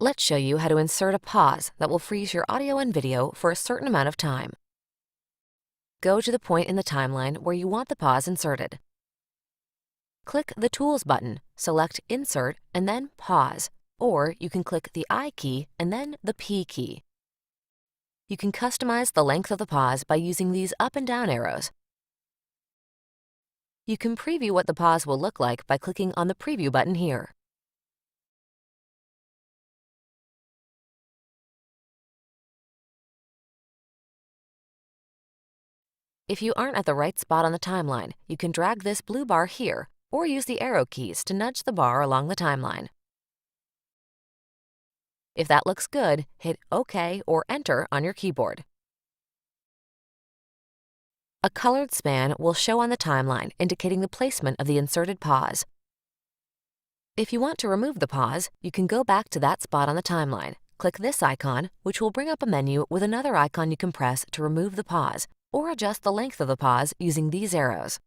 Let's show you how to insert a pause that will freeze your audio and video for a certain amount of time. Go to the point in the timeline where you want the pause inserted. Click the Tools button, select Insert, and then Pause, or you can click the I key and then the P key. You can customize the length of the pause by using these up and down arrows. You can preview what the pause will look like by clicking on the Preview button here. If you aren't at the right spot on the timeline, you can drag this blue bar here or use the arrow keys to nudge the bar along the timeline. If that looks good, hit OK or Enter on your keyboard. A colored span will show on the timeline, indicating the placement of the inserted pause. If you want to remove the pause, you can go back to that spot on the timeline. Click this icon, which will bring up a menu with another icon you can press to remove the pause, or adjust the length of the pause using these arrows.